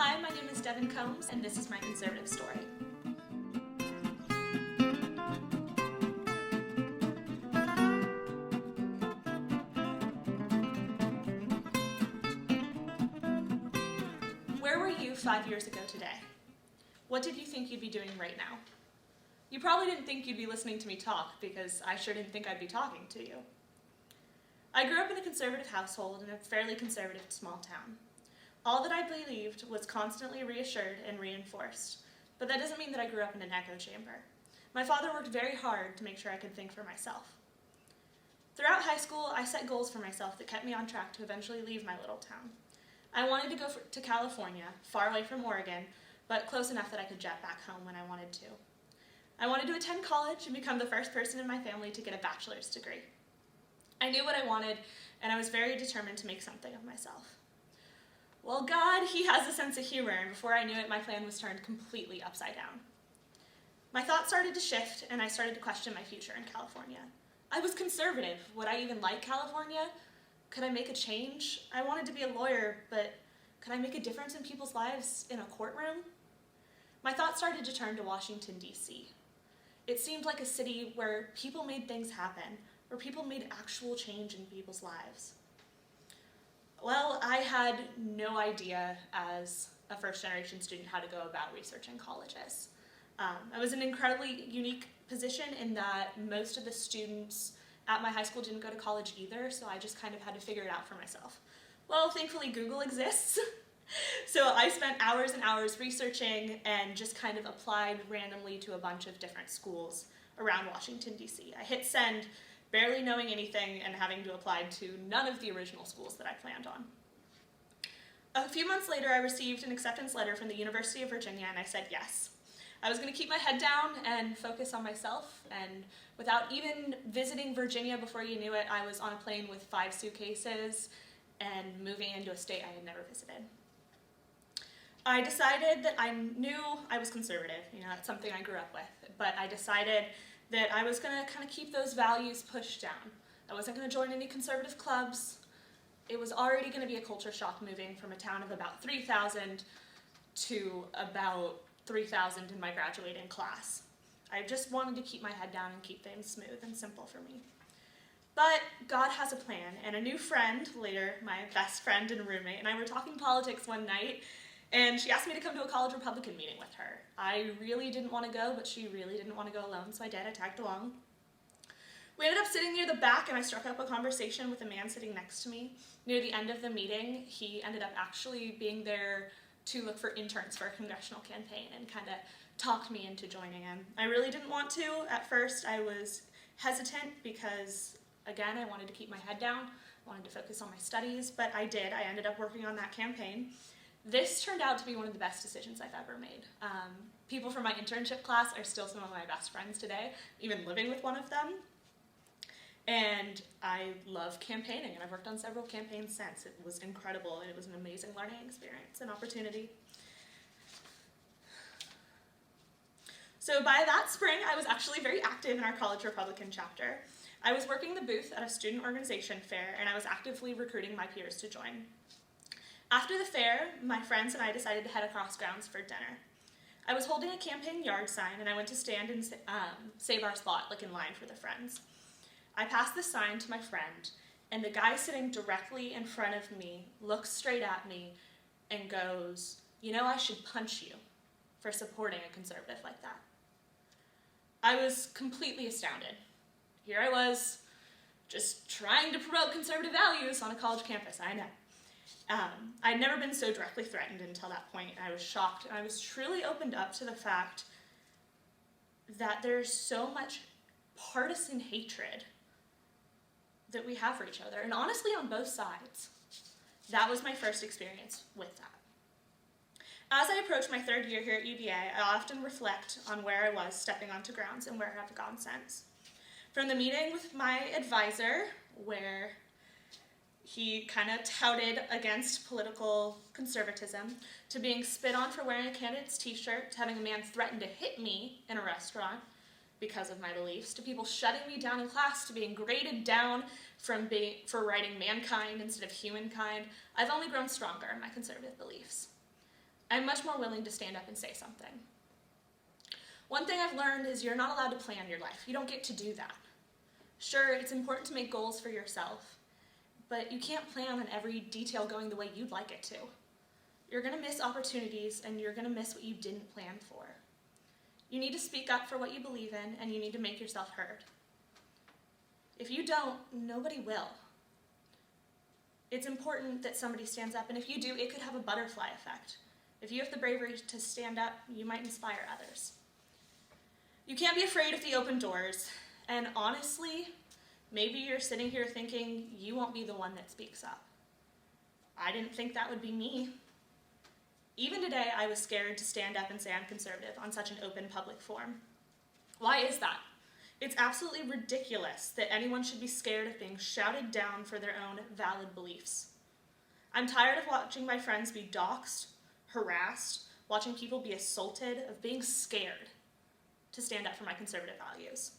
Hi, my name is Devan Coombes, and this is my conservative story. Where were you 5 years ago today? What did you think you'd be doing right now? You probably didn't think you'd be listening to me talk, because I sure didn't think I'd be talking to you. I grew up in a conservative household in a fairly conservative small town. All that I believed was constantly reassured and reinforced, but that doesn't mean that I grew up in an echo chamber. My father worked very hard to make sure I could think for myself. Throughout high school, I set goals for myself that kept me on track to eventually leave my little town. I wanted to go to California, far away from Oregon, but close enough that I could jet back home when I wanted to. I wanted to attend college and become the first person in my family to get a bachelor's degree. I knew what I wanted, and I was very determined to make something of myself. Well, God, he has a sense of humor, and before I knew it, my plan was turned completely upside down. My thoughts started to shift, and I started to question my future in California. I was conservative. Would I even like California? Could I make a change? I wanted to be a lawyer, but could I make a difference in people's lives in a courtroom? My thoughts started to turn to Washington, D.C. It seemed like a city where people made things happen, where people made actual change in people's lives. Well, I had no idea as a first-generation student how to go about researching colleges. I was in an incredibly unique position in that most of the students at my high school didn't go to college either, so I just kind of had to figure it out for myself. Well, thankfully Google exists, so I spent hours and hours researching and just kind of applied randomly to a bunch of different schools around Washington, D.C. I hit send, barely knowing anything and having to apply to none of the original schools that I planned on. A few months later, I received an acceptance letter from the University of Virginia, and I said yes. I was going to keep my head down and focus on myself, and without even visiting Virginia before you knew it, I was on a plane with 5 suitcases and moving into a state I had never visited. I decided that I knew I was conservative, that's something I grew up with, but I decided that I was going to kind of keep those values pushed down. I wasn't going to join any conservative clubs. It was already going to be a culture shock moving from a town of about 3,000 to about 3,000 in my graduating class. I just wanted to keep my head down and keep things smooth and simple for me. But God has a plan, and a new friend, later my best friend and roommate, and I were talking politics one night, and she asked me to come to a college Republican meeting with her. I really didn't want to go, but she really didn't want to go alone, so I did. I tagged along. We ended up sitting near the back, and I struck up a conversation with a man sitting next to me. Near the end of the meeting, he ended up actually being there to look for interns for a congressional campaign and kind of talked me into joining him. I really didn't want to. At first, I was hesitant because, again, I wanted to keep my head down. I wanted to focus on my studies, but I did. I ended up working on that campaign. This turned out to be one of the best decisions I've ever made. People from my internship class are still some of my best friends today, even living with one of them. And I love campaigning, and I've worked on several campaigns since. It was incredible, and it was an amazing learning experience and opportunity. So by that spring, I was actually very active in our college Republican chapter. I was working the booth at a student organization fair, and I was actively recruiting my peers to join. After the fair, my friends and I decided to head across grounds for dinner. I was holding a campaign yard sign, and I went to stand and save our spot, like in line for the friends. I passed the sign to my friend, and the guy sitting directly in front of me looks straight at me and goes, I should punch you for supporting a conservative like that. I was completely astounded. Here I was, just trying to promote conservative values on a college campus, I know. I'd never been so directly threatened until that point. I was shocked, and I was truly opened up to the fact that there's so much partisan hatred that we have for each other, and honestly on both sides. That was my first experience with that. As I approach my 3rd year here at UVA, I often reflect on where I was stepping onto grounds and where I've gone since. From the meeting with my advisor, where he kind of touted against political conservatism, to being spit on for wearing a candidate's t-shirt, to having a man threaten to hit me in a restaurant because of my beliefs, to people shutting me down in class, to being graded down for writing mankind instead of humankind. I've only grown stronger in my conservative beliefs. I'm much more willing to stand up and say something. One thing I've learned is you're not allowed to plan your life. You don't get to do that. Sure, it's important to make goals for yourself, but you can't plan on every detail going the way you'd like it to. You're going to miss opportunities, and you're going to miss what you didn't plan for. You need to speak up for what you believe in, and you need to make yourself heard. If you don't, nobody will. It's important that somebody stands up, and if you do, it could have a butterfly effect. If you have the bravery to stand up, you might inspire others. You can't be afraid of the open doors, and honestly, maybe you're sitting here thinking you won't be the one that speaks up. I didn't think that would be me. Even today, I was scared to stand up and say I'm conservative on such an open public forum. Why is that? It's absolutely ridiculous that anyone should be scared of being shouted down for their own valid beliefs. I'm tired of watching my friends be doxxed, harassed, watching people be assaulted, of being scared to stand up for my conservative values.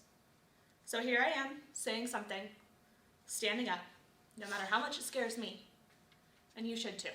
So here I am, saying something, standing up, no matter how much it scares me, and you should too.